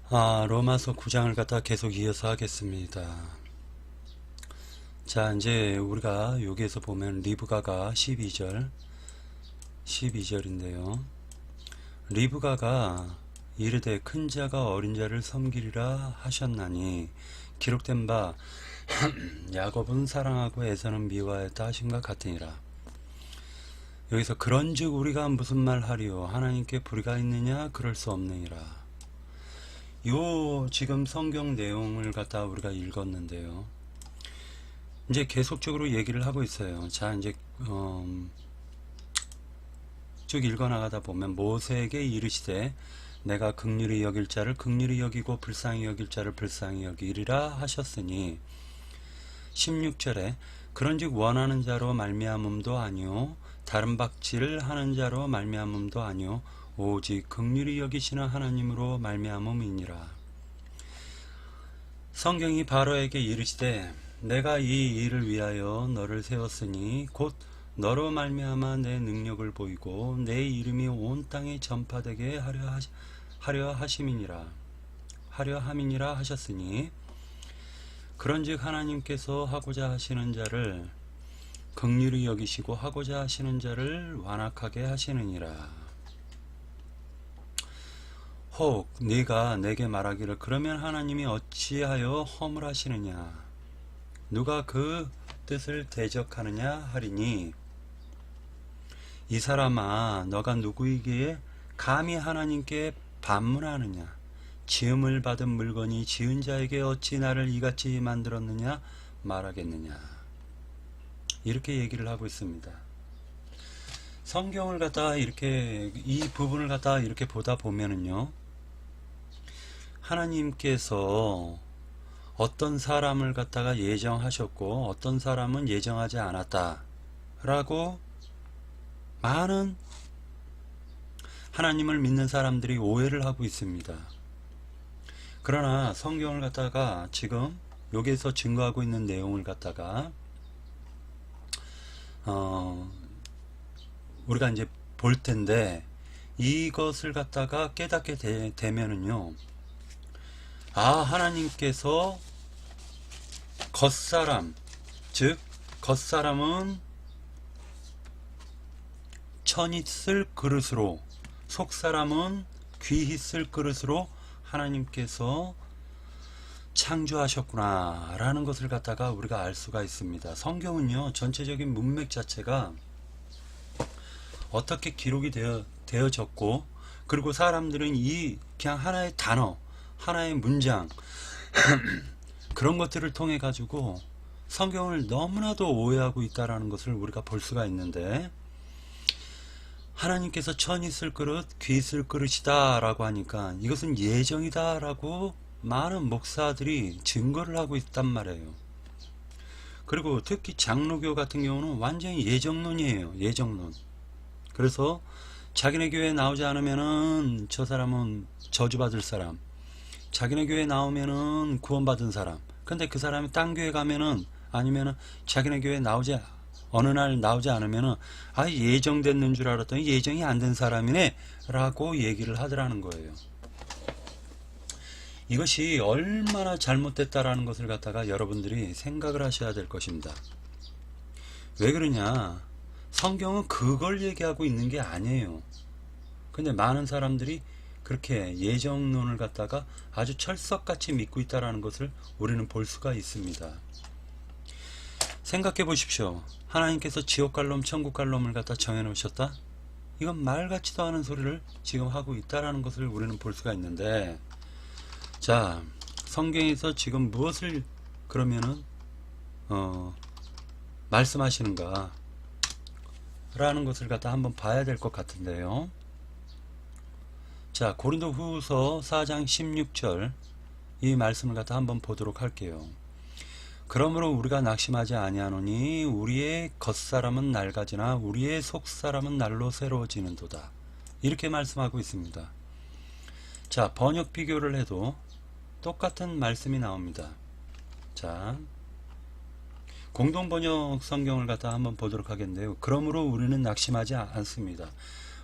로마서 9장을 갖다 계속 이어서 하겠습니다. 자, 이제 우리가 여기에서 보면 리브가가 12절인데요. 리브가가 이르되 큰 자가 어린 자를 섬기리라 하셨나니 기록된 바 야곱은 사랑하고 에서는 미워하였다 하신과 같으니라. 여기서 그런즉 우리가 무슨 말 하리요 하나님께 불의가 있느냐 그럴 수 없느니라. 요 지금 성경 내용을 갖다 우리가 읽었는데요. 이제 계속적으로 얘기를 하고 있어요. 자, 이제 쭉 읽어나가다 보면 모세에게 이르시되 내가 긍휼히 여길 자를 긍휼히 여기고 불쌍히 여길 자를 불쌍히 여기리라 하셨으니 16절에 그런즉 원하는 자로 말미암음도 아니요 다른 박질을 하는 자로 말미암음도 아니요 오직 긍휼히 여기시는 하나님으로 말미암음이니라. 성경이 바로에게 이르시되 내가 이 일을 위하여 너를 세웠으니 곧 너로 말미암아 내 능력을 보이고 내 이름이 온 땅에 전파되게 하려 함이니라 하셨으니 그런즉 하나님께서 하고자 하시는 자를 긍휼히 여기시고 하고자 하시는 자를 완악하게 하시느니라. 혹 네가 내게 말하기를 그러면 하나님이 어찌하여 허물하시느냐 누가 그 뜻을 대적하느냐 하리니 이 사람아 너가 누구이기에 감히 하나님께 반문하느냐 지음을 받은 물건이 지은 자에게 어찌 나를 이같이 만들었느냐 말하겠느냐. 이렇게 얘기를 하고 있습니다. 성경을 갖다가 이렇게 이 부분을 갖다가 이렇게 보다 보면은요, 하나님께서 어떤 사람을 갖다가 예정하셨고 어떤 사람은 예정하지 않았다 라고 많은 하나님을 믿는 사람들이 오해를 하고 있습니다. 그러나 성경을 갖다가 지금 여기에서 증거하고 있는 내용을 갖다가 우리가 이제 볼 텐데 이것을 갖다가 깨닫게 되면은요, 하나님께서 겉사람, 즉 겉사람은 천이 쓸 그릇으로, 속사람은 귀히 쓸 그릇으로 하나님께서 창조하셨구나 라는 것을 갖다가 우리가 알 수가 있습니다. 성경은요, 전체적인 문맥 자체가 어떻게 기록이 되어졌고, 그리고 사람들은 이 그냥 하나의 단어, 하나의 문장 그런 것들을 통해 가지고 성경을 너무나도 오해하고 있다라는 것을 우리가 볼 수가 있는데, 하나님께서 천이 쓸 그릇, 귀 쓸 그릇이다 라고 하니까 이것은 예정이다 라고 많은 목사들이 증거를 하고 있단 말이에요. 그리고 특히 장로교 같은 경우는 완전히 예정론이에요. 예정론. 그래서 자기네 교회에 나오지 않으면은 저 사람은 저주받을 사람, 자기네 교회에 나오면은 구원받은 사람, 근데 그 사람이 딴 교회 가면은, 아니면은 자기네 교회에 어느 날 나오지 않으면은 예정됐는 줄 알았더니 예정이 안 된 사람이네 라고 얘기를 하더라는 거예요. 이것이 얼마나 잘못됐다라는 것을 갖다가 여러분들이 생각을 하셔야 될 것입니다. 왜 그러냐, 성경은 그걸 얘기하고 있는 게 아니에요. 근데 많은 사람들이 그렇게 예정론을 갖다가 아주 철석같이 믿고 있다라는 것을 우리는 볼 수가 있습니다. 생각해 보십시오. 하나님께서 지옥 갈 놈, 천국 갈 놈을 갖다 정해 놓으셨다? 이건 말 같지도 않은 소리를 지금 하고 있다라는 것을 우리는 볼 수가 있는데, 자, 성경에서 지금 무엇을 그러면은 말씀하시는가 라는 것을 갖다 한번 봐야 될 것 같은데요. 자, 고린도 후서 4장 16절 이 말씀을 갖다 한번 보도록 할게요. 그러므로 우리가 낙심하지 아니하노니 우리의 겉사람은 낡아지나 우리의 속사람은 날로 새로워지는도다. 이렇게 말씀하고 있습니다. 자, 번역 비교를 해도 똑같은 말씀이 나옵니다. 자, 공동번역 성경을 갖다 한번 보도록 하겠는데요. 그러므로 우리는 낙심하지 않습니다.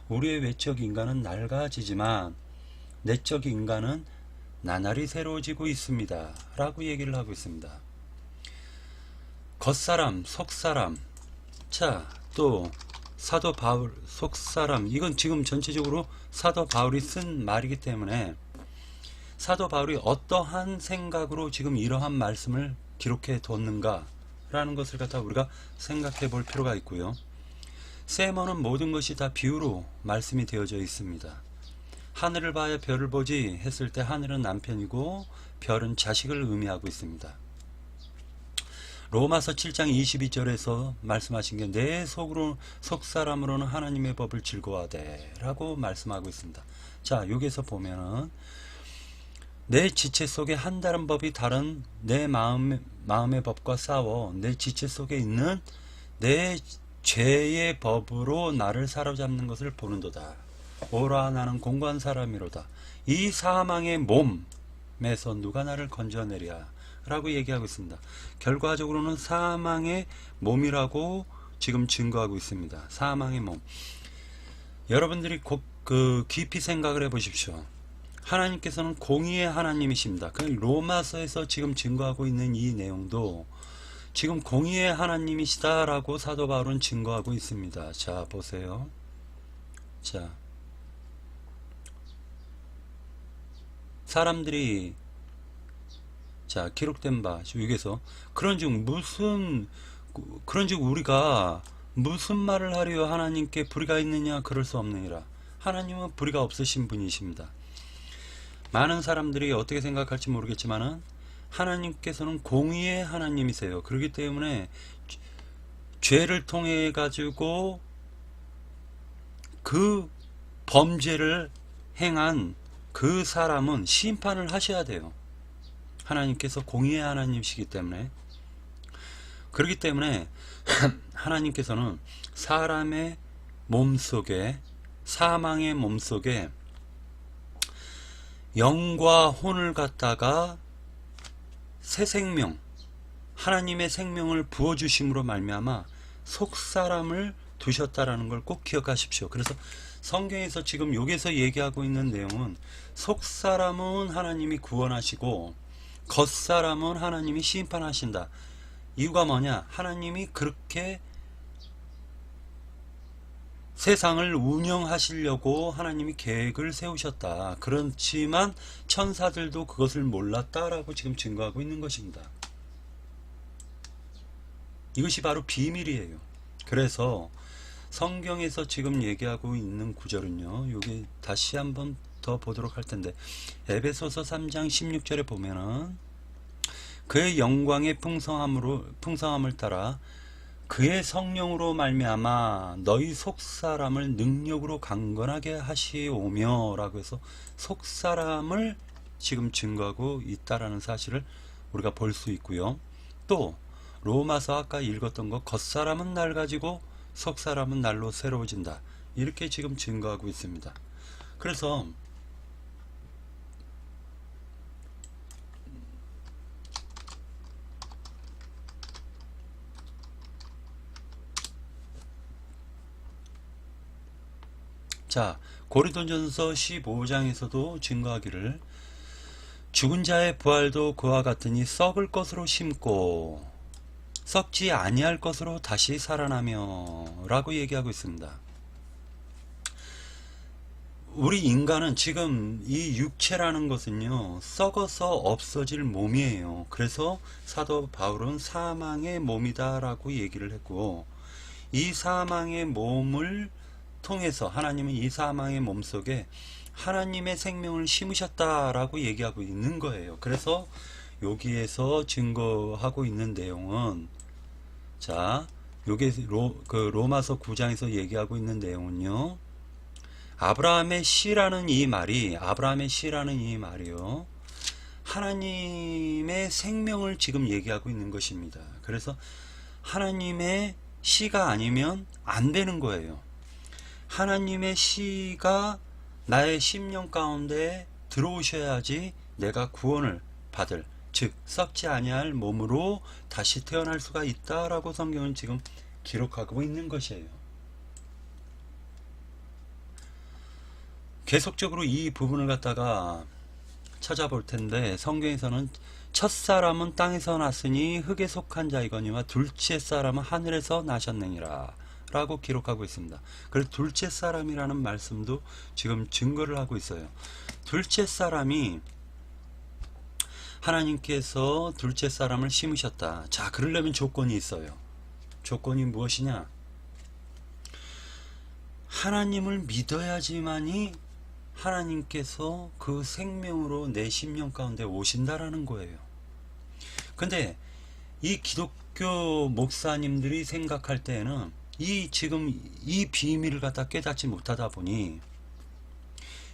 우리의 외적 인간은 낡아지지만 내적 인간은 나날이 새로워지고 있습니다. 라고 얘기를 하고 있습니다. 겉사람, 속사람. 자, 또 사도 바울, 속사람. 이건 지금 전체적으로 사도 바울이 쓴 말이기 때문에 사도 바울이 어떠한 생각으로 지금 이러한 말씀을 기록해 뒀는가 라는 것을 갖다 우리가 생각해 볼 필요가 있고요. 세모는 모든 것이 다 비유로 말씀이 되어져 있습니다. 하늘을 봐야 별을 보지 했을 때 하늘은 남편이고 별은 자식을 의미하고 있습니다. 로마서 7장 22절에서 말씀하신 게 내 속사람으로는 하나님의 법을 즐거워하되 라고 말씀하고 있습니다. 자, 여기서 보면은 내 지체 속에 한 다른 법이 다른 내 마음의 법과 싸워 내 지체 속에 있는 내 죄의 법으로 나를 사로잡는 것을 보는도다. 오라 나는 공고한 사람이로다. 이 사망의 몸에서 누가 나를 건져내랴 라고 얘기하고 있습니다. 결과적으로는 사망의 몸이라고 지금 증거하고 있습니다. 사망의 몸. 여러분들이 깊이 생각을 해 보십시오. 하나님께서는 공의의 하나님이십니다. 그 로마서에서 지금 증거하고 있는 이 내용도 지금 공의의 하나님이시다라고 사도 바울은 증거하고 있습니다. 자, 보세요. 자, 사람들이 자 기록된 바 여기서 그런즉 우리가 무슨 말을 하려 하나님께 불의가 있느냐 그럴 수 없느니라. 하나님은 불의가 없으신 분이십니다. 많은 사람들이 어떻게 생각할지 모르겠지만은 하나님께서는 공의의 하나님이세요. 그렇기 때문에 죄를 통해 가지고 그 범죄를 행한 그 사람은 심판을 하셔야 돼요. 하나님께서 공의의 하나님이시기 때문에. 그렇기 때문에 하나님께서는 사람의 몸속에 사망의 몸속에 영과 혼을 갖다가 새 생명, 하나님의 생명을 부어주심으로 말미암아 속사람을 두셨다라는 걸 꼭 기억하십시오. 그래서 성경에서 지금 여기서 얘기하고 있는 내용은 속사람은 하나님이 구원하시고 겉사람은 하나님이 심판하신다. 이유가 뭐냐? 하나님이 그렇게 세상을 운영하시려고 하나님이 계획을 세우셨다. 그렇지만 천사들도 그것을 몰랐다라고 지금 증거하고 있는 것입니다. 이것이 바로 비밀이에요. 그래서 성경에서 지금 얘기하고 있는 구절은요. 여기 다시 한번 더 보도록 할 텐데 에베소서 3장 16절에 보면은 그의 영광의 풍성함을 따라 그의 성령으로 말미암아 너희 속사람을 능력으로 강건하게 하시오며 라고 해서 속사람을 지금 증거하고 있다라는 사실을 우리가 볼 수 있고요. 또 로마서 아까 읽었던 것 겉사람은 낡아지고 속사람은 날로 새로워진다. 이렇게 지금 증거하고 있습니다. 그래서 자, 고린도전서 15장에서도 증거하기를 죽은 자의 부활도 그와 같으니 썩을 것으로 심고 썩지 아니할 것으로 다시 살아나며 라고 얘기하고 있습니다. 우리 인간은 지금 이 육체라는 것은요 썩어서 없어질 몸이에요. 그래서 사도 바울은 사망의 몸이다 라고 얘기를 했고 이 사망의 몸을 통해서 하나님은 이 사망의 몸 속에 하나님의 생명을 심으셨다라고 얘기하고 있는 거예요. 그래서 여기에서 증거하고 있는 내용은 자, 요게 로마서 9장에서 얘기하고 있는 내용은요. 아브라함의 씨라는 이 말이요. 하나님의 생명을 지금 얘기하고 있는 것입니다. 그래서 하나님의 씨가 아니면 안 되는 거예요. 하나님의 씨가 나의 심령 가운데 들어오셔야지 내가 구원을 받을, 즉 썩지 아니할 몸으로 다시 태어날 수가 있다라고 성경은 지금 기록하고 있는 것이에요. 계속적으로 이 부분을 갖다가 찾아볼 텐데, 성경에서는 첫 사람은 땅에서 났으니 흙에 속한 자이거니와 둘째 사람은 하늘에서 나셨느니라 라고 기록하고 있습니다. 그래서 둘째 사람이라는 말씀도 지금 증거를 하고 있어요. 둘째 사람이 하나님께서 둘째 사람을 심으셨다. 자, 그러려면 조건이 있어요. 조건이 무엇이냐? 하나님을 믿어야지만이 하나님께서 그 생명으로 내 심령 가운데 오신다라는 거예요. 근데 이 기독교 목사님들이 생각할 때에는 지금 이 비밀을 갖다 깨닫지 못하다 보니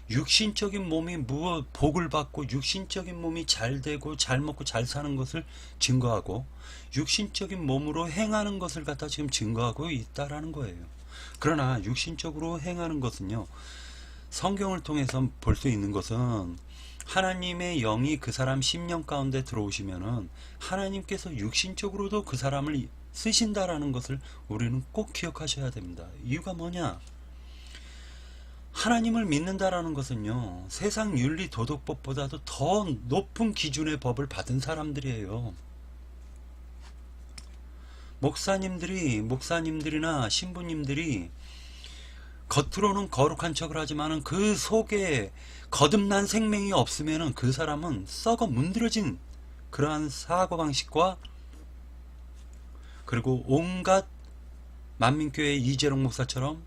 육신적인 몸이 복을 받고 육신적인 몸이 잘 되고 잘 먹고 잘 사는 것을 증거하고 육신적인 몸으로 행하는 것을 갖다 지금 증거하고 있다라는 거예요. 그러나 육신적으로 행하는 것은요, 성경을 통해서 볼 수 있는 것은 하나님의 영이 그 사람 심령 가운데 들어오시면은 하나님께서 육신적으로도 그 사람을 쓰신다라는 것을 우리는 꼭 기억하셔야 됩니다. 이유가 뭐냐? 하나님을 믿는다라는 것은요, 세상 윤리 도덕법보다도 더 높은 기준의 법을 받은 사람들이에요. 목사님들이나 신부님들이 겉으로는 거룩한 척을 하지만은 그 속에 거듭난 생명이 없으면은 그 사람은 썩어 문드러진 그러한 사고방식과, 그리고 온갖 만민교회 이재롱 목사처럼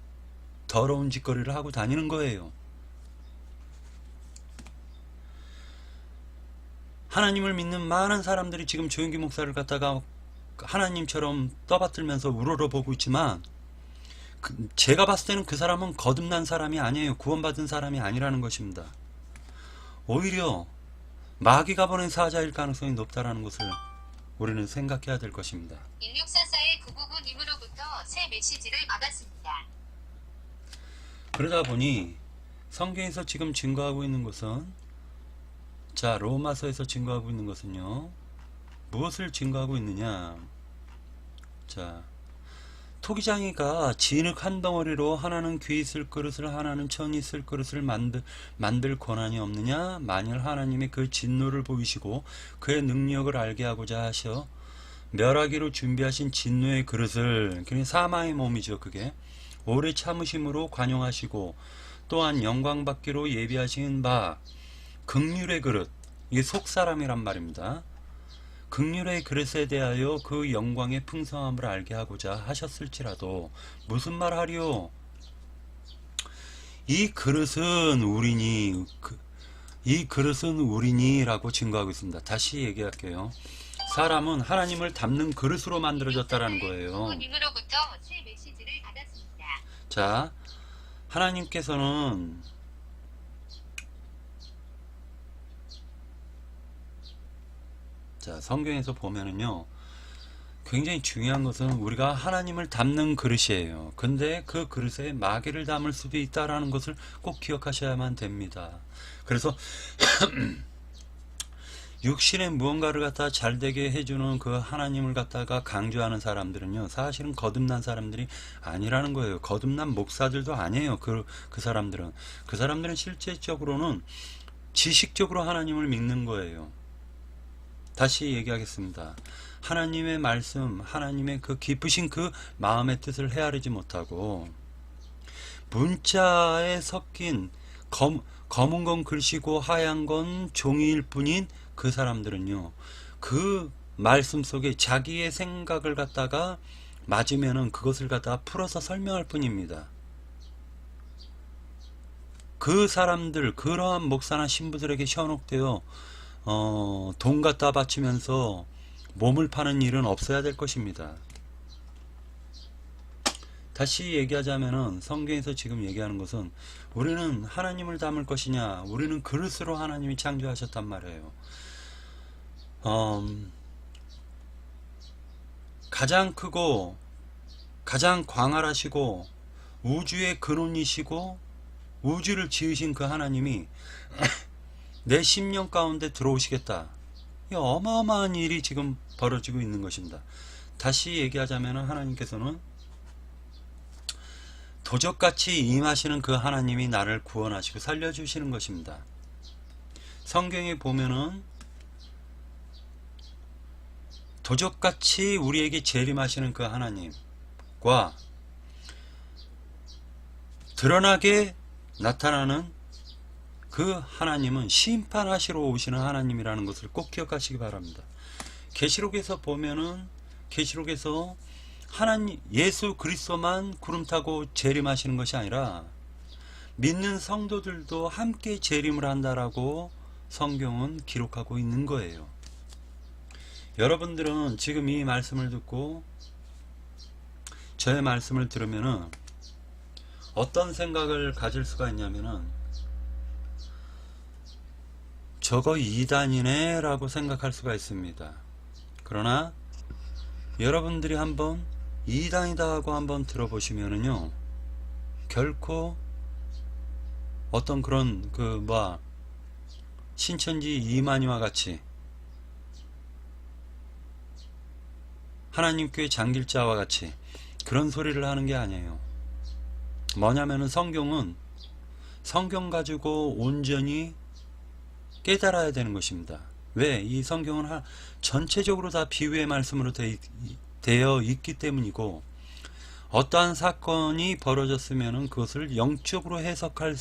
더러운 짓거리를 하고 다니는 거예요. 하나님을 믿는 많은 사람들이 지금 조영기 목사를 갖다가 하나님처럼 떠받들면서 우러러보고 있지만, 제가 봤을 때는 그 사람은 거듭난 사람이 아니에요. 구원받은 사람이 아니라는 것입니다. 오히려 마귀가 보낸 사자일 가능성이 높다라는 것을 우리는 생각해야 될 것입니다. 1644-999님으로부터 새 메시지를 받았습니다. 그러다 보니 성경에서 지금 증거하고 있는 것은, 자, 로마서에서 증거하고 있는 것은요, 무엇을 증거하고 있느냐? 자, 토기장이가 진흙 한 덩어리로 하나는 귀 있을 그릇을 하나는 천 있을 그릇을 만들 권한이 없느냐? 만일 하나님의 그 진노를 보이시고 그의 능력을 알게 하고자 하셔 멸하기로 준비하신 진노의 그릇을, 그게 사망의 몸이죠. 그게 오래 참으심으로 관용하시고 또한 영광 받기로 예비하신 바 긍휼의 그릇, 이게 속사람이란 말입니다. 긍휼의 그릇에 대하여 그 영광의 풍성함을 알게 하고자 하셨을지라도, 무슨 말 하리요? 이 그릇은 우리니, 이 그릇은 우리니 라고 증거하고 있습니다. 다시 얘기할게요. 사람은 하나님을 담는 그릇으로 만들어졌다라는 거예요. 자, 하나님께서는 성경에서 보면은요, 굉장히 중요한 것은 우리가 하나님을 담는 그릇이에요. 근데 그 그릇에 마귀를 담을 수도 있다라는 것을 꼭 기억하셔야만 됩니다. 그래서 육신의 무언가를 갖다 잘되게 해주는 그 하나님을 갖다가 강조하는 사람들은요, 사실은 거듭난 사람들이 아니라는 거예요. 거듭난 목사들도 아니에요. 그 사람들은. 그 사람들은 실제적으로는 지식적으로 하나님을 믿는 거예요. 다시 얘기하겠습니다. 하나님의 말씀, 하나님의 그 깊으신 그 마음의 뜻을 헤아리지 못하고 문자에 섞인 검은 건 글씨고 하얀 건 종이일 뿐인 그 사람들은요, 그 말씀 속에 자기의 생각을 갖다가 맞으면은 그것을 갖다가 풀어서 설명할 뿐입니다. 그 사람들, 그러한 목사나 신부들에게 현혹되어 돈 갖다 바치면서 몸을 파는 일은 없어야 될 것입니다. 다시 얘기하자면은 성경에서 지금 얘기하는 것은, 우리는 하나님을 담을 것이냐, 우리는 그릇으로 하나님이 창조하셨단 말이에요. 가장 크고 가장 광활하시고 우주의 근원이시고 우주를 지으신 그 하나님이 내 심령 가운데 들어오시겠다. 이 어마어마한 일이 지금 벌어지고 있는 것입니다. 다시 얘기하자면 하나님께서는 도적같이 임하시는 그 하나님이 나를 구원하시고 살려주시는 것입니다. 성경에 보면은 도적같이 우리에게 재림하시는 그 하나님과 드러나게 나타나는 그 하나님은 심판하시러 오시는 하나님이라는 것을 꼭 기억하시기 바랍니다. 계시록에서 보면은 계시록에서 하나님 예수 그리스도만 구름 타고 재림하시는 것이 아니라 믿는 성도들도 함께 재림을 한다라고 성경은 기록하고 있는 거예요. 여러분들은 지금 이 말씀을 듣고 저의 말씀을 들으면은 어떤 생각을 가질 수가 있냐면은 저거 이단이네 라고 생각할 수가 있습니다. 그러나 여러분들이 한번 이단이다 하고 한번 들어보시면은요, 결코 어떤 그런 신천지 이만희와 같이 하나님께 장길자와 같이 그런 소리를 하는 게 아니에요. 뭐냐면은 성경은 성경 가지고 온전히 깨달아야 되는 것입니다. 왜? 이 성경은 전체적으로 다 비유의 말씀으로 되어 있기 때문이고, 어떠한 사건이 벌어졌으면 그것을 영적으로 해석할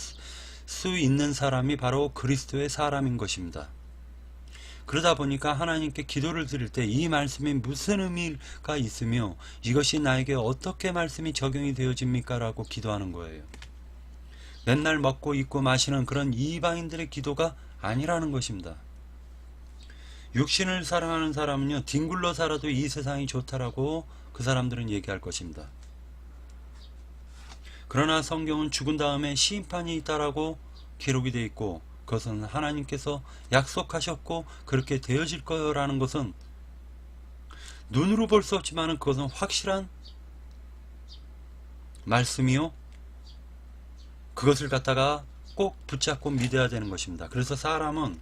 수 있는 사람이 바로 그리스도의 사람인 것입니다. 그러다 보니까 하나님께 기도를 드릴 때 이 말씀이 무슨 의미가 있으며 이것이 나에게 어떻게 말씀이 적용이 되어집니까? 라고 기도하는 거예요. 맨날 먹고 입고 마시는 그런 이방인들의 기도가 아니라는 것입니다. 육신을 사랑하는 사람은요, 뒹굴러 살아도 이 세상이 좋다라고 그 사람들은 얘기할 것입니다. 그러나 성경은 죽은 다음에 심판이 있다라고 기록이 되어 있고, 그것은 하나님께서 약속하셨고 그렇게 되어질 거라는 것은 눈으로 볼 수 없지만 그것은 확실한 말씀이요, 그것을 갖다가 꼭 붙잡고 믿어야 되는 것입니다. 그래서 사람은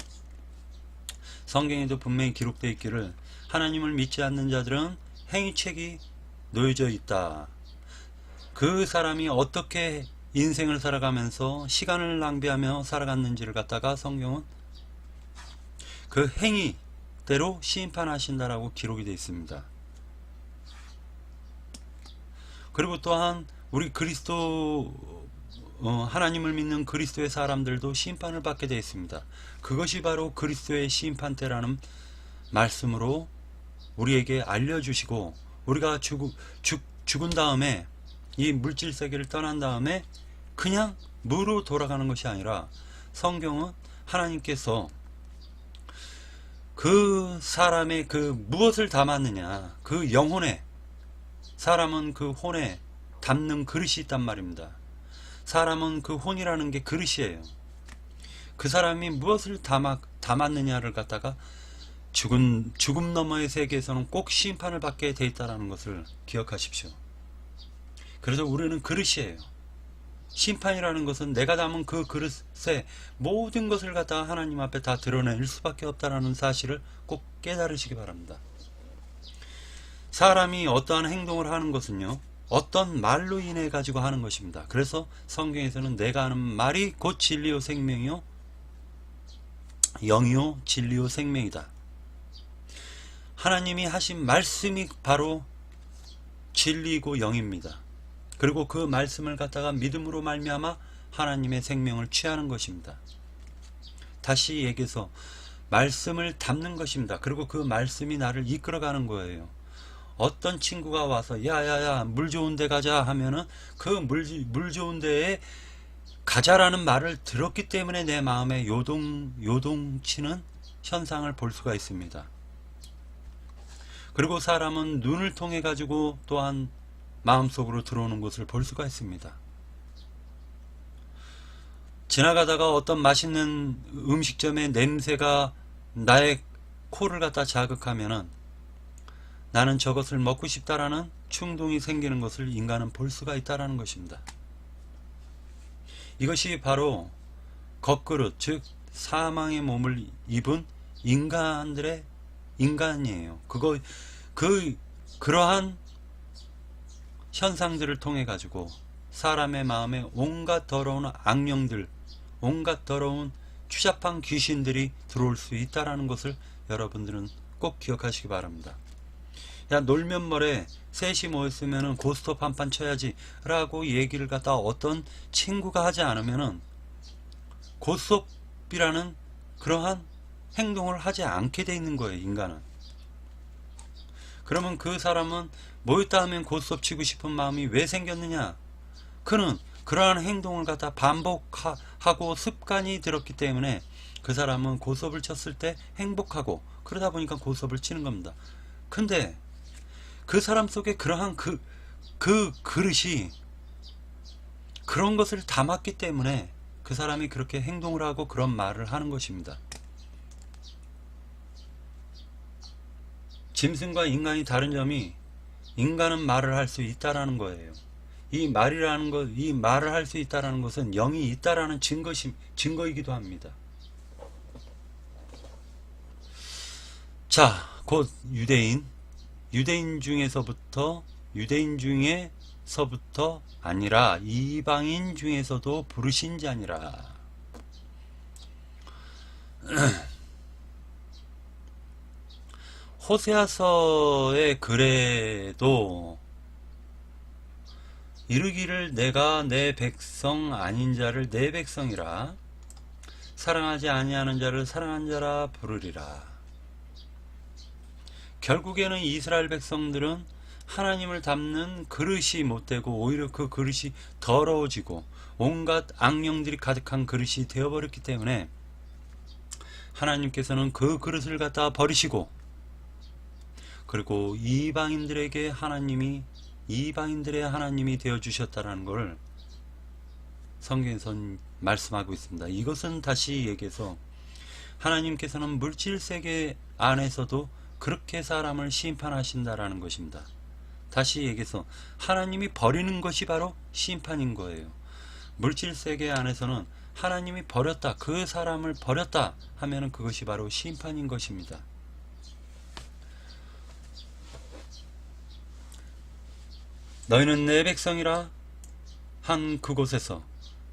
성경에도 분명히 기록되어 있기를 하나님을 믿지 않는 자들은 행위책이 놓여져 있다. 그 사람이 어떻게 인생을 살아가면서 시간을 낭비하며 살아갔는지를 갖다가 성경은 그 행위대로 심판하신다라고 기록이 되어 있습니다. 그리고 또한 우리 하나님을 믿는 그리스도의 사람들도 심판을 받게 되어 있습니다. 그것이 바로 그리스도의 심판대라는 말씀으로 우리에게 알려주시고, 우리가 죽은 다음에 이 물질 세계를 떠난 다음에 그냥 무로 돌아가는 것이 아니라 성경은 하나님께서 그 사람의 그 무엇을 담았느냐, 그 영혼에, 사람은 그 혼에 담는 그릇이 있단 말입니다. 사람은 그 혼이라는 게 그릇이에요. 그 사람이 무엇을 담았느냐를 갖다가 죽음 너머의 세계에서는 꼭 심판을 받게 돼 있다는 것을 기억하십시오. 그래서 우리는 그릇이에요. 심판이라는 것은 내가 담은 그 그릇에 모든 것을 갖다가 하나님 앞에 다 드러낼 수밖에 없다는 사실을 꼭 깨달으시기 바랍니다. 사람이 어떠한 행동을 하는 것은요, 어떤 말로 인해 가지고 하는 것입니다. 그래서 성경에서는 내가 하는 말이 곧 진리요 생명이요 영이요 진리요 생명이다. 하나님이 하신 말씀이 바로 진리이고 영입니다. 그리고 그 말씀을 갖다가 믿음으로 말미암아 하나님의 생명을 취하는 것입니다. 다시 얘기해서 말씀을 담는 것입니다. 그리고 그 말씀이 나를 이끌어가는 거예요. 어떤 친구가 와서 야야야 물 좋은 데 가자 하면은 그 물 좋은 데에 가자라는 말을 들었기 때문에 내 마음에 요동치는 현상을 볼 수가 있습니다. 그리고 사람은 눈을 통해 가지고 또한 마음속으로 들어오는 것을 볼 수가 있습니다. 지나가다가 어떤 맛있는 음식점의 냄새가 나의 코를 갖다 자극하면은 나는 저것을 먹고 싶다라는 충동이 생기는 것을 인간은 볼 수가 있다라는 것입니다. 이것이 바로 겉그릇, 즉 사망의 몸을 입은 인간이에요. 그러한 현상들을 통해 가지고 사람의 마음에 온갖 더러운 악령들, 온갖 더러운 추잡한 귀신들이 들어올 수 있다라는 것을 여러분들은 꼭 기억하시기 바랍니다. 야, 놀면 뭐래, 셋이 모였으면은 고스톱 한 판 쳐야지 라고 얘기를 갖다 어떤 친구가 하지 않으면은 고스톱이라는 그러한 행동을 하지 않게 돼 있는 거예요, 인간은. 그러면 그 사람은 모였다 하면 고스톱 치고 싶은 마음이 왜 생겼느냐? 그는 그러한 행동을 갖다 반복하고 습관이 들었기 때문에 그 사람은 고스톱을 쳤을 때 행복하고 그러다 보니까 고스톱을 치는 겁니다. 근데 그 사람 속에 그러한 그 그릇이 그런 것을 담았기 때문에 그 사람이 그렇게 행동을 하고 그런 말을 하는 것입니다. 짐승과 인간이 다른 점이 인간은 말을 할 수 있다라는 거예요. 이 말을 할 수 있다라는 것은 영이 있다라는 증거이기도 합니다. 자, 곧 유대인 중에서부터 아니라 이방인 중에서도 부르신 자니라. 호세아서의 글에도 이르기를 내가 내 백성 아닌 자를 내 백성이라 사랑하지 아니하는 자를 사랑한 자라 부르리라. 결국에는 이스라엘 백성들은 하나님을 담는 그릇이 못되고 오히려 그 그릇이 더러워지고 온갖 악령들이 가득한 그릇이 되어버렸기 때문에 하나님께서는 그 그릇을 갖다 버리시고 그리고 이방인들의 하나님이 되어주셨다는 것을 성경에서는 말씀하고 있습니다. 이것은 다시 얘기해서 하나님께서는 물질세계 안에서도 그렇게 사람을 심판하신다라는 것입니다. 다시 얘기해서 하나님이 버리는 것이 바로 심판인 거예요. 물질세계 안에서는 하나님이 버렸다, 그 사람을 버렸다 하면은 그것이 바로 심판인 것입니다. 너희는 내 백성이라 한 그곳에서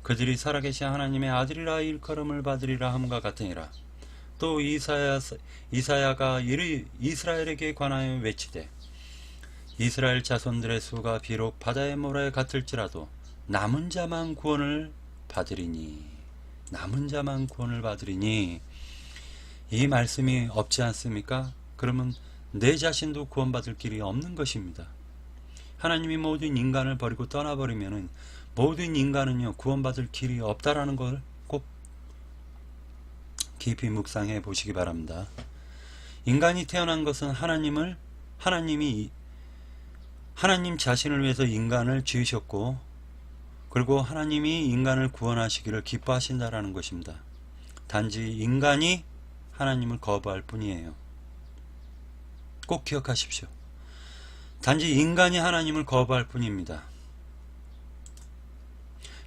그들이 살아계신 하나님의 아들이라 일컬음을 받으리라 함과 같으니라. 또 이사야가 이스라엘에게 관하여 외치되 이스라엘 자손들의 수가 비록 바다의 모래에 같을지라도 남은 자만 구원을 받으리니 이 말씀이 없지 않습니까? 그러면 내 자신도 구원받을 길이 없는 것입니다. 하나님이 모든 인간을 버리고 떠나버리면은 모든 인간은요 구원받을 길이 없다라는 걸 꼭 깊이 묵상해 보시기 바랍니다. 인간이 태어난 것은 하나님이 하나님 자신을 위해서 인간을 지으셨고 그리고 하나님이 인간을 구원하시기를 기뻐하신다라는 것입니다. 단지 인간이 하나님을 거부할 뿐이에요. 꼭 기억하십시오. 단지 인간이 하나님을 거부할 뿐입니다.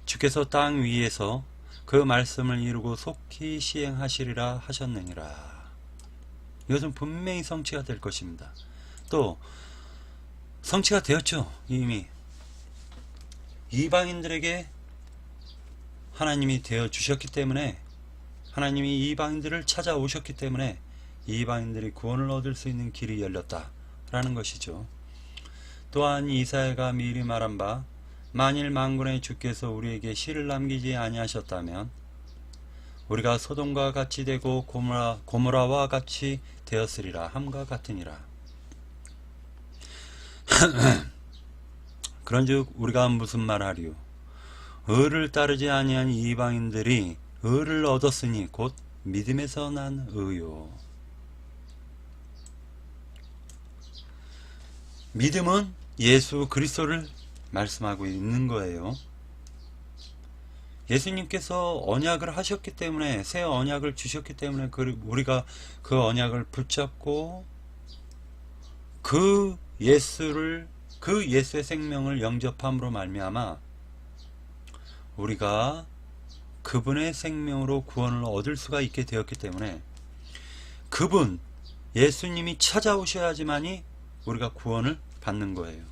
주께서 땅 위에서 그 말씀을 이루고 속히 시행하시리라 하셨느니라. 이것은 분명히 성취가 될 것입니다. 또 성취가 되었죠. 이미 이방인들에게 하나님이 되어주셨기 때문에 하나님이 이방인들을 찾아오셨기 때문에 이방인들이 구원을 얻을 수 있는 길이 열렸다라는 것이죠. 또한 이사야가 미리 말한 바 만일 만군의 주께서 우리에게 씨를 남기지 아니하셨다면 우리가 소돔과 같이 되고 고모라와 같이 되었으리라 함과 같으니라. 그런즉 우리가 무슨 말하리요? 의를 따르지 아니한 이방인들이 의를 얻었으니 곧 믿음에서 난 의요. 믿음은 예수 그리스도를 말씀하고 있는 거예요. 예수님께서 언약을 하셨기 때문에 새 언약을 주셨기 때문에 우리가 그 언약을 붙잡고 그 예수의 생명을 영접함으로 말미암아 우리가 그분의 생명으로 구원을 얻을 수가 있게 되었기 때문에 그분 예수님이 찾아오셔야지만이 우리가 구원을 받는 거예요.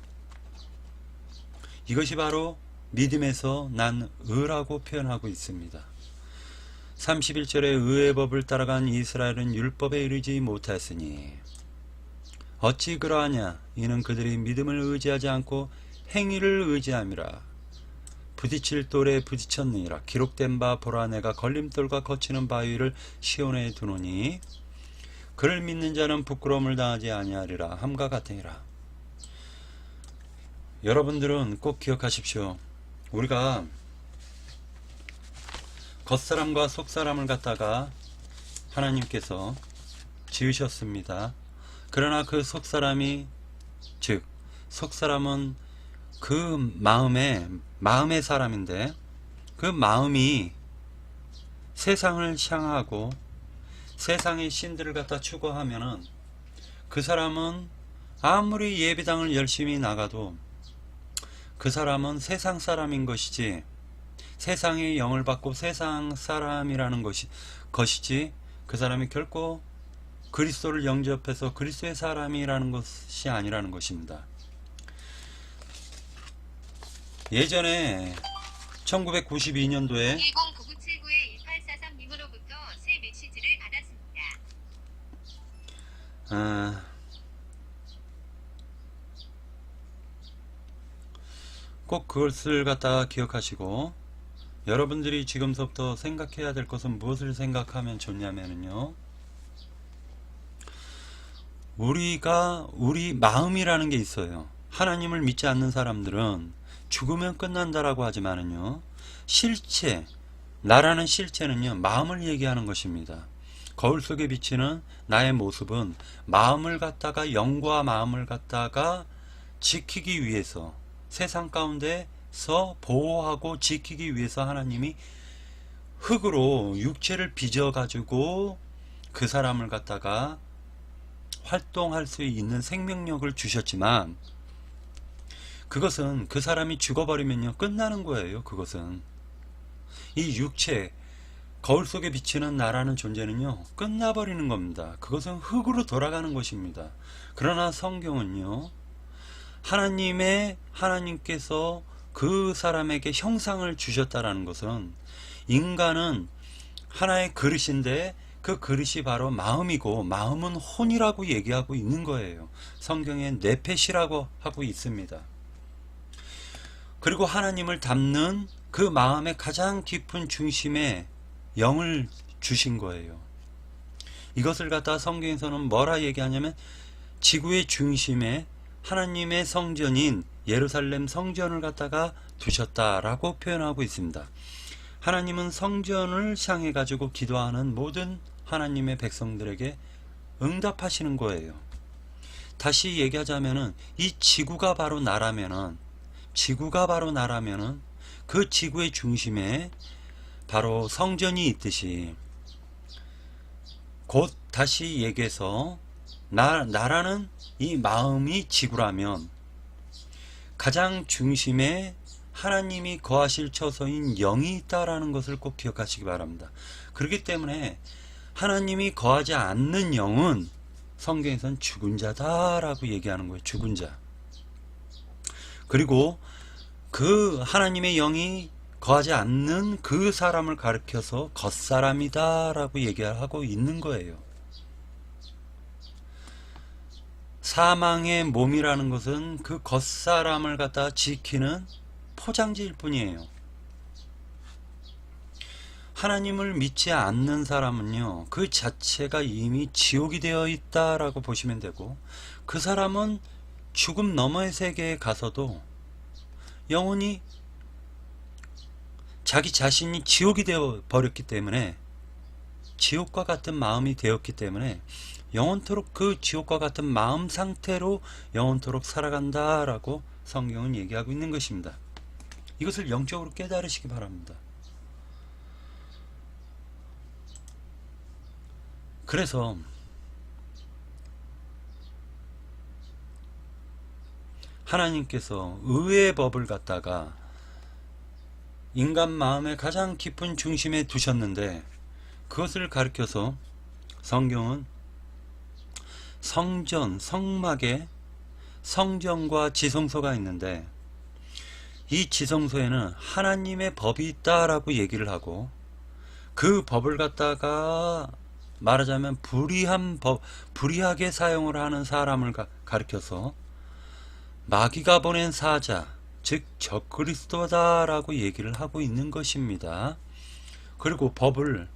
이것이 바로 믿음에서 난 의라고 표현하고 있습니다. 31절에 의의 법을 따라간 이스라엘은 율법에 이르지 못하였으니 어찌 그러하냐. 이는 그들이 믿음을 의지하지 않고 행위를 의지함이라. 부딪힐 돌에 부딪혔느니라. 기록된 바 보라, 내가 걸림돌과 거치는 바위를 시온에 두노니 그를 믿는 자는 부끄러움을 당하지 아니하리라 함과 같으니라. 여러분들은 꼭 기억하십시오. 우리가 겉사람과 속사람을 갖다가 하나님께서 지으셨습니다. 그러나 그 속사람이, 즉 속사람은 그 마음의 사람인데, 그 마음이 세상을 향하고 세상의 신들을 갖다 추구하면은 그 사람은 아무리 예배당을 열심히 나가도 그 사람은 세상 사람인 것이지, 세상의 영을 받고 세상 사람이라는 것이지, 그 사람이 결코 그리스도를 영접해서 그리스도의 사람이라는 것이 아니라는 것입니다. 예전에 1992년도에 109979-1843님으로부터 새 메시지를 받았습니다. 꼭 그것을 갖다가 기억하시고, 여러분들이 지금서부터 생각해야 될 것은 무엇을 생각하면 좋냐면요, 우리 마음이라는 게 있어요. 하나님을 믿지 않는 사람들은 죽으면 끝난다라고 하지만은요, 나라는 실체는요, 마음을 얘기하는 것입니다. 거울 속에 비치는 나의 모습은 마음을 갖다가, 영과 마음을 갖다가 지키기 위해서, 세상 가운데서 보호하고 지키기 위해서 하나님이 흙으로 육체를 빚어 가지고 그 사람을 갖다가 활동할 수 있는 생명력을 주셨지만, 그것은 그 사람이 죽어버리면요 끝나는 거예요. 그것은 이 육체, 거울 속에 비치는 나라는 존재는요 끝나버리는 겁니다. 그것은 흙으로 돌아가는 것입니다. 그러나 성경은요, 하나님께서 그 사람에게 형상을 주셨다라는 것은, 인간은 하나의 그릇인데 그 그릇이 바로 마음이고, 마음은 혼이라고 얘기하고 있는 거예요. 성경에 네펫이라고 하고 있습니다. 그리고 하나님을 담는 그 마음의 가장 깊은 중심에 영을 주신 거예요. 이것을 갖다가 성경에서는 뭐라 얘기하냐면, 지구의 중심에 하나님의 성전인 예루살렘 성전을 갖다가 두셨다라고 표현하고 있습니다. 하나님은 성전을 향해 가지고 기도하는 모든 하나님의 백성들에게 응답하시는 거예요. 다시 얘기하자면은, 이 지구가 바로 나라면은 그 지구의 중심에 바로 성전이 있듯이, 곧 다시 얘기해서 나라는 이 마음이 지구라면 가장 중심에 하나님이 거하실 처소인 영이 있다라는 것을 꼭 기억하시기 바랍니다. 그렇기 때문에 하나님이 거하지 않는 영은 성경에서는 죽은 자다라고 얘기하는 거예요. 죽은 자. 그리고 그 하나님의 영이 거하지 않는 그 사람을 가리켜서 겉사람이다라고 얘기하고 있는 거예요. 사망의 몸이라는 것은 그 겉사람을 갖다 지키는 포장지일 뿐이에요. 하나님을 믿지 않는 사람은요, 그 자체가 이미 지옥이 되어 있다라고 보시면 되고, 그 사람은 죽음 너머의 세계에 가서도 영원히 자기 자신이 지옥이 되어 버렸기 때문에, 지옥과 같은 마음이 되었기 때문에 영원토록 그 지옥과 같은 마음 상태로 영원토록 살아간다라고 성경은 얘기하고 있는 것입니다. 이것을 영적으로 깨달으시기 바랍니다. 그래서 하나님께서 의의 법을 갖다가 인간 마음의 가장 깊은 중심에 두셨는데, 그것을 가리켜서 성경은 성전, 성막에 성전과 지성소가 있는데, 이 지성소에는 하나님의 법이 있다라고 얘기를 하고, 그 법을 갖다가 말하자면 불의하게 사용을 하는 사람을 가리켜서 마귀가 보낸 사자, 즉 적그리스도다라고 얘기를 하고 있는 것입니다. 그리고 법을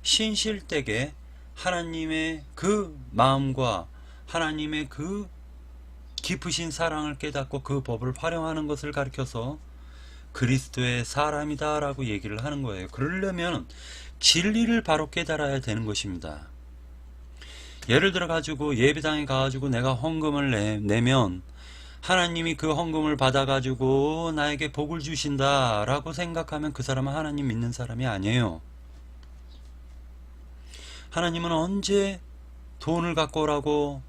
신실되게 하나님의 그 마음과 하나님의 그 깊으신 사랑을 깨닫고 그 법을 활용하는 것을 가리켜서 그리스도의 사람이다 라고 얘기를 하는 거예요. 그러려면 진리를 바로 깨달아야 되는 것입니다. 예를 들어 가지고 예배당에 가가지고 내가 헌금을 내면 하나님이 그 헌금을 받아 가지고 나에게 복을 주신다 라고 생각하면 그 사람은 하나님 믿는 사람이 아니에요. 하나님은 언제 돈을 갖고 오라고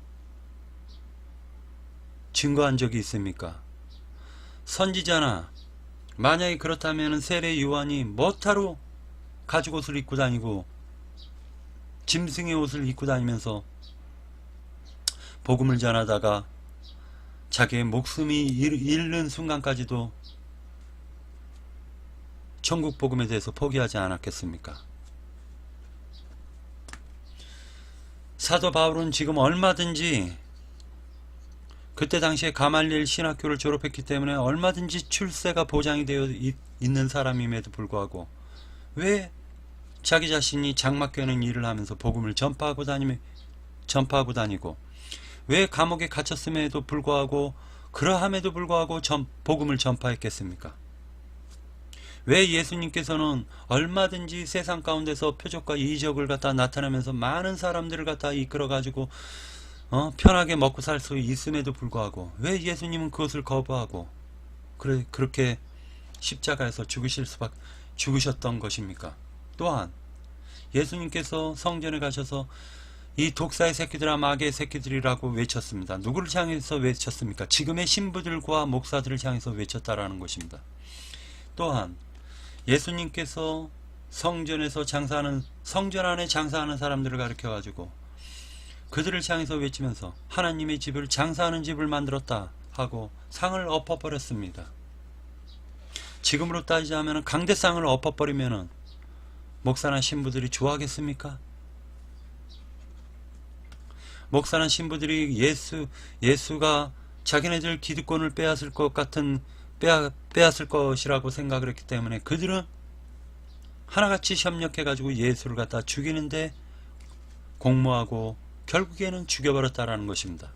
증거한 적이 있습니까? 선지자나 만약에 그렇다면 세례 요한이 뭐하러 가죽옷을 입고 다니고 짐승의 옷을 입고 다니면서 복음을 전하다가 자기의 목숨이 잃는 순간까지도 천국 복음에 대해서 포기하지 않았겠습니까? 사도 바울은 지금 얼마든지 그때 당시에 가말리엘 신학교를 졸업했기 때문에 얼마든지 출세가 보장이 되어 있는 사람임에도 불구하고 왜 자기 자신이 장막 꿰는 일을 하면서 복음을 전파하고 다니고 왜 감옥에 갇혔음에도 불구하고 그러함에도 불구하고 복음을 전파했겠습니까? 왜 예수님께서는 얼마든지 세상 가운데서 표적과 이적을 갖다 나타내면서 많은 사람들을 갖다 이끌어가지고 편하게 먹고 살 수 있음에도 불구하고 왜 예수님은 그것을 거부하고 그렇게 십자가에서 죽으셨던 것입니까? 또한 예수님께서 성전에 가셔서 이 독사의 새끼들아 마귀의 새끼들이라고 외쳤습니다. 누구를 향해서 외쳤습니까? 지금의 신부들과 목사들을 향해서 외쳤다라는 것입니다. 또한 예수님께서 성전 안에 장사하는 사람들을 가르쳐 가지고 그들을 향해서 외치면서 하나님의 집을 장사하는 집을 만들었다 하고 상을 엎어버렸습니다. 지금으로 따지자면 강대상을 엎어버리면 목사나 신부들이 좋아하겠습니까? 목사나 신부들이 예수가 자기네들 기득권을 빼앗을 것이라고 생각을 했기 때문에 그들은 하나같이 협력해 가지고 예수를 갖다 죽이는데 공모하고 결국에는 죽여버렸다라는 것입니다.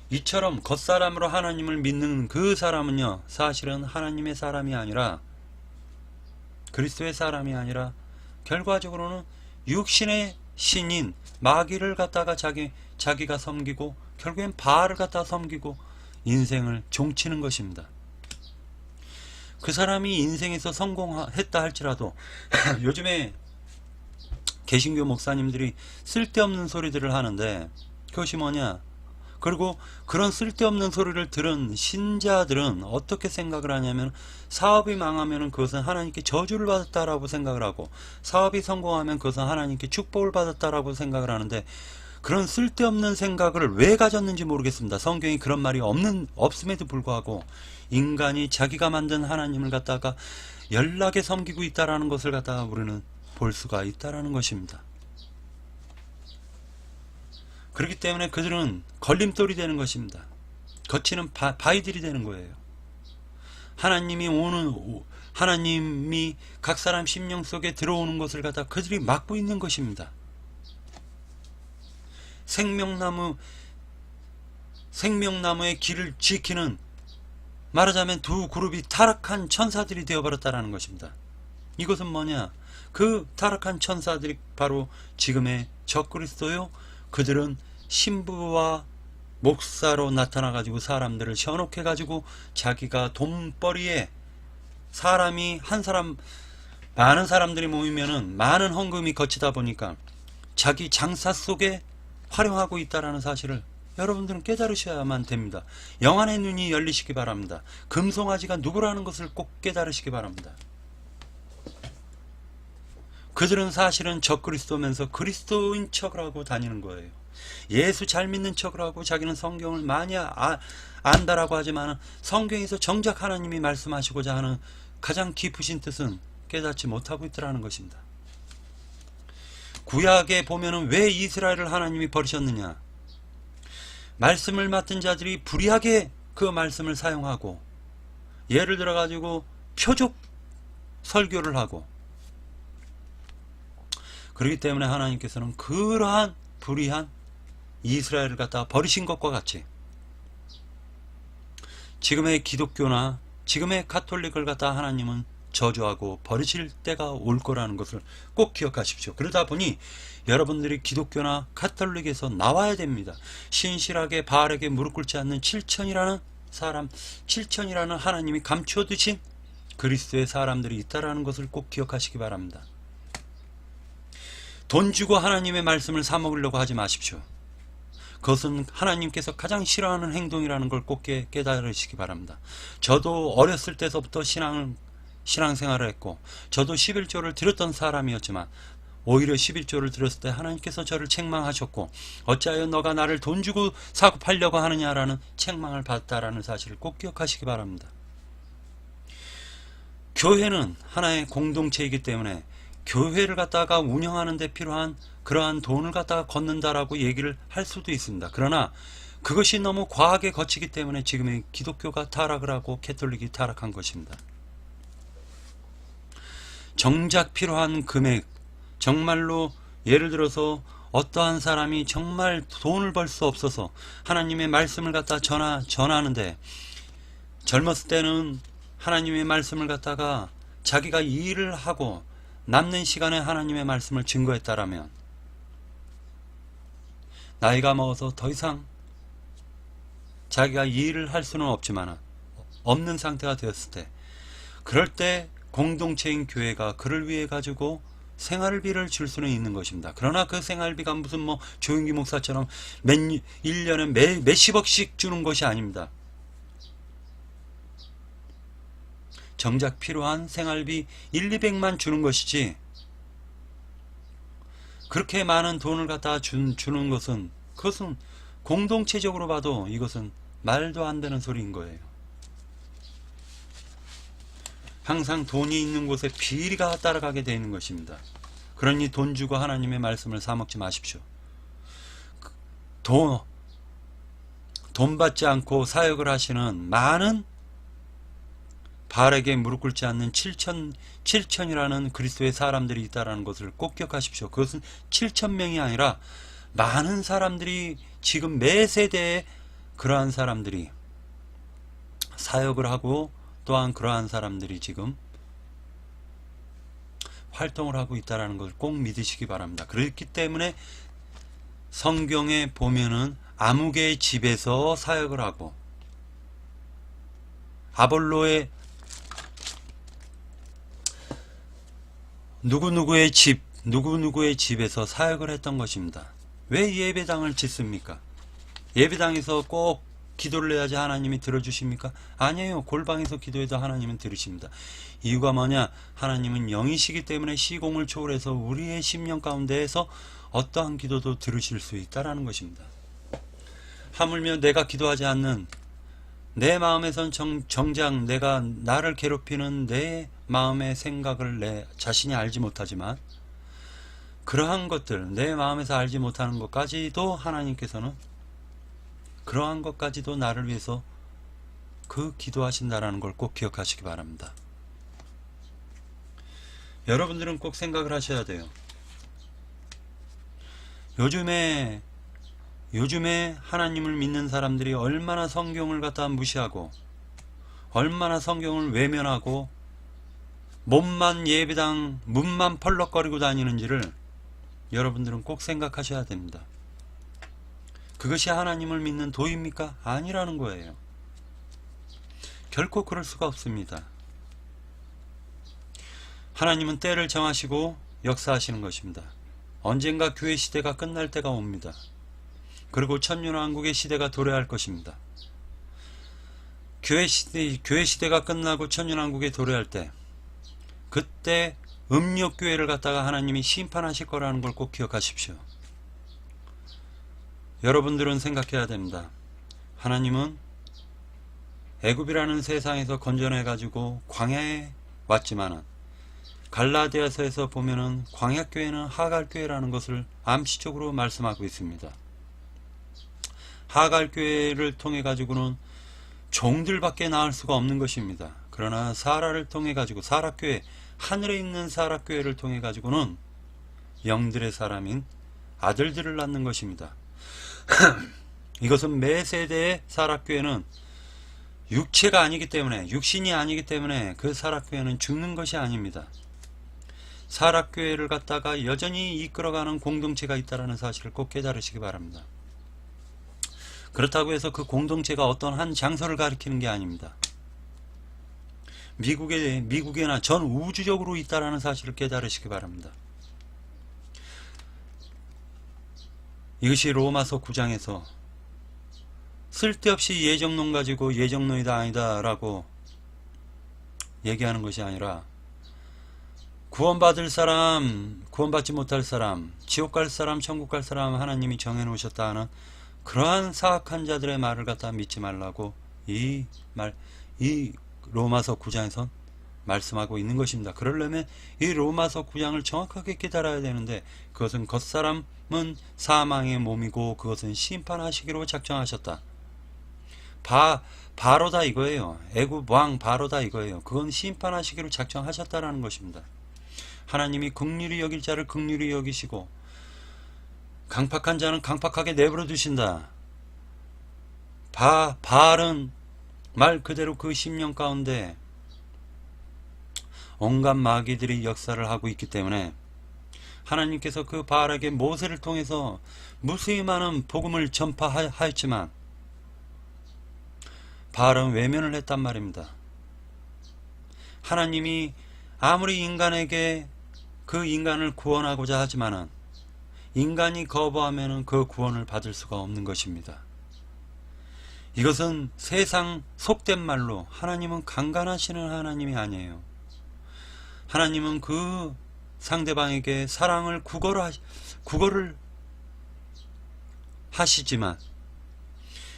이처럼 겉사람으로 하나님을 믿는 그 사람은요, 사실은 하나님의 사람이 아니라 그리스도의 사람이 아니라 결과적으로는 육신의 신인 마귀를 갖다가 자기가 섬기고 결국엔 바알을 갖다가 섬기고 인생을 종치는 것입니다. 그 사람이 인생에서 성공했다 할지라도 요즘에 개신교 목사님들이 쓸데없는 소리들을 하는데 그것이 뭐냐? 그리고 그런 쓸데없는 소리를 들은 신자들은 어떻게 생각을 하냐면 사업이 망하면 그것은 하나님께 저주를 받았다라고 생각을 하고 사업이 성공하면 그것은 하나님께 축복을 받았다라고 생각을 하는데 그런 쓸데없는 생각을 왜 가졌는지 모르겠습니다. 성경이 그런 말이 없음에도 불구하고 인간이 자기가 만든 하나님을 갖다가 연락에 섬기고 있다라는 것을 갖다가 우리는 볼 수가 있다라는 것입니다. 그렇기 때문에 그들은 걸림돌이 되는 것입니다. 거치는 바위들이 되는 거예요. 하나님이 각 사람 심령 속에 들어오는 것을 갖다 그들이 막고 있는 것입니다. 생명나무의 길을 지키는 말하자면 두 그룹이 타락한 천사들이 되어버렸다라는 것입니다. 이것은 뭐냐? 그 타락한 천사들이 바로 지금의 적그리스도요. 그들은 신부와 목사로 나타나가지고 사람들을 현혹해가지고 자기가 돈벌이에 많은 사람들이 모이면은 많은 헌금이 거치다 보니까 자기 장사 속에 활용하고 있다라는 사실을 여러분들은 깨달으셔야만 됩니다. 영안의 눈이 열리시기 바랍니다. 금송아지가 누구라는 것을 꼭 깨달으시기 바랍니다. 그들은 사실은 적그리스도면서 그리스도인 척을 하고 다니는 거예요. 예수 잘 믿는 척을 하고 자기는 성경을 많이 안다라고 하지만 성경에서 정작 하나님이 말씀하시고자 하는 가장 깊으신 뜻은 깨닫지 못하고 있더라는 것입니다. 구약에 보면은 왜 이스라엘을 하나님이 버리셨느냐? 말씀을 맡은 자들이 불의하게 그 말씀을 사용하고, 예를 들어 가지고 표적 설교를 하고, 그렇기 때문에 하나님께서는 그러한 불의한 이스라엘을 갖다가 버리신 것과 같이 지금의 기독교나 지금의 가톨릭을 갖다가 하나님은 저주하고 버리실 때가 올 거라는 것을 꼭 기억하십시오. 그러다 보니 여러분들이 기독교나 가톨릭에서 나와야 됩니다. 신실하게 바알에게 무릎 꿇지 않는 7천이라는 사람, 7천이라는 하나님이 감추어 두신 그리스도의 사람들이 있다라는 것을 꼭 기억하시기 바랍니다. 돈 주고 하나님의 말씀을 사먹으려고 하지 마십시오. 그것은 하나님께서 가장 싫어하는 행동이라는 걸 꼭 깨달으시기 바랍니다. 저도 어렸을 때서부터 신앙생활을 했고, 저도 11조를 드렸던 사람이었지만, 오히려 11조를 드렸을 때 하나님께서 저를 책망하셨고, 어찌하여 너가 나를 돈 주고 사고 팔려고 하느냐라는 책망을 받았다라는 사실을 꼭 기억하시기 바랍니다. 교회는 하나의 공동체이기 때문에 교회를 갖다가 운영하는 데 필요한 그러한 돈을 갖다가 걷는다라고 얘기를 할 수도 있습니다. 그러나 그것이 너무 과하게 거치기 때문에 지금의 기독교가 타락을 하고 캐톨릭이 타락한 것입니다. 정작 필요한 금액, 정말로 예를 들어서 어떠한 사람이 정말 돈을 벌 수 없어서 하나님의 말씀을 갖다 전하는데, 젊었을 때는 하나님의 말씀을 갖다가 자기가 일을 하고 남는 시간에 하나님의 말씀을 증거했다라면, 나이가 먹어서 더 이상 자기가 일을 할 수는 없는 상태가 되었을 때, 그럴 때 공동체인 교회가 그를 위해 가지고 생활비를 줄 수는 있는 것입니다. 그러나 그 생활비가 무슨 조용기 목사처럼 1년에 몇십억씩 주는 것이 아닙니다. 정작 필요한 생활비 1,200만 주는 것이지, 그렇게 많은 돈을 갖다 주는 것은, 그것은 공동체적으로 봐도 이것은 말도 안 되는 소리인 거예요. 항상 돈이 있는 곳에 비리가 따라가게 되어 있는 것입니다. 그러니 돈 주고 하나님의 말씀을 사먹지 마십시오. 돈 받지 않고 사역을 하시는 많은 바알에게 무릎 꿇지 않는 7천이라는 그리스도의 사람들이 있다는 것을 꼭 기억하십시오. 그것은 7,000명이 아니라 많은 사람들이, 지금 매 세대에 그러한 사람들이 사역을 하고, 또한 그러한 사람들이 지금 활동을 하고 있다는 것을 꼭 믿으시기 바랍니다. 그렇기 때문에 성경에 보면은 아무개의 집에서 사역을 하고, 아볼로의 누구누구의 집에서 사역을 했던 것입니다. 왜 예배당을 짓습니까? 예배당에서 꼭 기도를 해야지 하나님이 들어주십니까? 아니에요. 골방에서 기도해도 하나님은 들으십니다. 이유가 뭐냐? 하나님은 영이시기 때문에 시공을 초월해서 우리의 심령 가운데에서 어떠한 기도도 들으실 수 있다라는 것입니다. 하물며 내가 기도하지 않는, 내 마음에선 정작 내가 나를 괴롭히는 내 마음의 생각을 내 자신이 알지 못하지만, 그러한 것들, 내 마음에서 알지 못하는 것까지도 하나님께서는, 그러한 것까지도 나를 위해서 그 기도하신다라는 걸 꼭 기억하시기 바랍니다. 여러분들은 꼭 생각을 하셔야 돼요. 요즘에 하나님을 믿는 사람들이 얼마나 성경을 갖다 무시하고, 얼마나 성경을 외면하고, 몸만 예배당 문만 펄럭거리고 다니는지를 여러분들은 꼭 생각하셔야 됩니다. 그것이 하나님을 믿는 도입니까? 아니라는 거예요. 결코 그럴 수가 없습니다. 하나님은 때를 정하시고 역사하시는 것입니다. 언젠가 교회 시대가 끝날 때가 옵니다. 그리고 천년왕국의 시대가 도래할 것입니다. 교회 시대가 끝나고 천년왕국에 도래할 때, 그때 음욕교회를 갖다가 하나님이 심판하실 거라는 걸 꼭 기억하십시오. 여러분들은 생각해야 됩니다. 하나님은 애굽이라는 세상에서 건져내 가지고 광야에 왔지만은, 갈라디아서에서 보면은 광야교회는 하갈교회라는 것을 암시적으로 말씀하고 있습니다. 하갈교회를 통해 가지고는 종들밖에 나을 수가 없는 것입니다. 그러나 사라를 통해 가지고 사라교회, 하늘에 있는 사라교회를 통해 가지고는 영들의 사람인 아들들을 낳는 것입니다. 이것은 매 세대의 사라교회는 육체가 아니기 때문에, 육신이 아니기 때문에 그 사라교회는 죽는 것이 아닙니다. 사라교회를 갖다가 여전히 이끌어가는 공동체가 있다는 사실을 꼭 깨달으시기 바랍니다. 그렇다고 해서 그 공동체가 어떤 한 장소를 가리키는 게 아닙니다. 미국에나 전 우주적으로 있다는 사실을 깨달으시기 바랍니다. 이것이 로마서 9장에서 쓸데없이 예정론 가지고 예정론이다 아니다 라고 얘기하는 것이 아니라 구원받을 사람, 구원받지 못할 사람, 지옥 갈 사람, 천국 갈 사람 하나님이 정해놓으셨다 하는 그러한 사악한 자들의 말을 갖다 믿지 말라고 이 로마서 9장에서 말씀하고 있는 것입니다. 그러려면 이 로마서 9장을 정확하게 깨달아야 되는데, 그것은 겉사람은 사망의 몸이고 그것은 심판하시기로 작정하셨다. 바로다 이거예요. 애굽 왕 바로다 이거예요. 그건 심판하시기로 작정하셨다라는 것입니다. 하나님이 긍휼히 여길 자를 긍휼히 여기시고 강팍한 자는 강팍하게 내버려 두신다. 바알은 말 그대로 그 10년 가운데 온갖 마귀들이 역사를 하고 있기 때문에 하나님께서 그 바알에게 모세를 통해서 무수히 많은 복음을 전파하였지만 바알은 외면을 했단 말입니다. 하나님이 아무리 인간에게 그 인간을 구원하고자 하지만은 인간이 거부하면은 그 구원을 받을 수가 없는 것입니다. 이것은 세상 속된 말로 하나님은 강간하시는 하나님이 아니에요. 하나님은 그 상대방에게 사랑을 구걸을 하시지만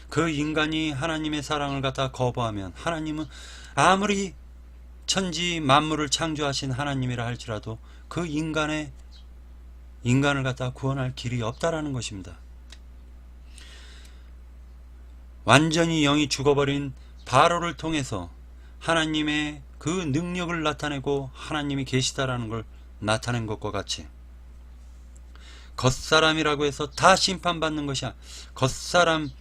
그 인간이 하나님의 사랑을 갖다 거부하면 하나님은 아무리 천지 만물을 창조하신 하나님이라 할지라도 그 인간을 갖다 구원할 길이 없다라는 것입니다. 완전히 영이 죽어버린 바로를 통해서 하나님의 그 능력을 나타내고 하나님이 계시다라는 걸 나타낸 것과 같이 겉사람이라고 해서 다 심판받는 것이 겉사람이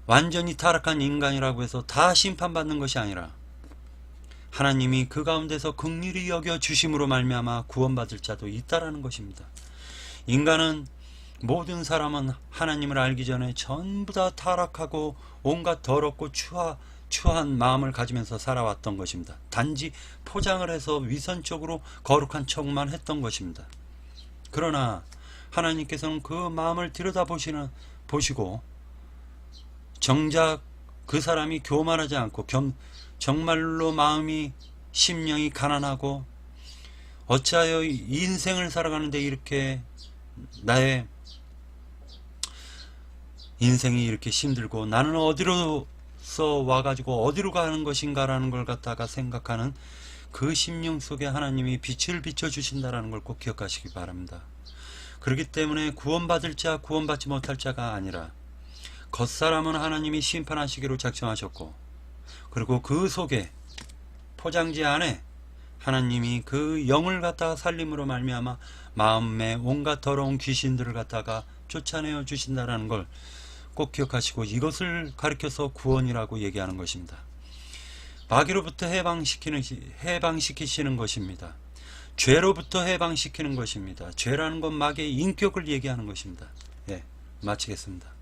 완전히 타락한 인간이라고 해서 다 심판받는 것이 아니라 하나님이 그 가운데서 긍휼히 여겨 주심으로 말미암아 구원받을 자도 있다라는 것입니다. 인간은 모든 사람은 하나님을 알기 전에 전부 다 타락하고 온갖 더럽고 추한 마음을 가지면서 살아왔던 것입니다. 단지 포장을 해서 위선적으로 거룩한 척만 했던 것입니다. 그러나 하나님께서는 그 마음을 보시고 정작 그 사람이 교만하지 않고 정말로 마음이 심령이 가난하고 어찌하여 인생을 살아가는데 이렇게 나의 인생이 이렇게 힘들고 나는 어디로서 와가지고 어디로 가는 것인가 라는 걸 갖다가 생각하는 그 심령 속에 하나님이 빛을 비춰주신다라는 걸 꼭 기억하시기 바랍니다. 그렇기 때문에 구원받을 자 구원받지 못할 자가 아니라 겉사람은 하나님이 심판하시기로 작정하셨고 그리고 그 속에 포장지 안에 하나님이 그 영을 갖다가 살림으로 말미암아 마음에 온갖 더러운 귀신들을 갖다가 쫓아내어 주신다라는 걸 꼭 기억하시고 이것을 가리켜서 구원이라고 얘기하는 것입니다. 마귀로부터 해방시키시는 것입니다. 죄로부터 해방시키는 것입니다. 죄라는 건 마귀의 인격을 얘기하는 것입니다. 예, 마치겠습니다.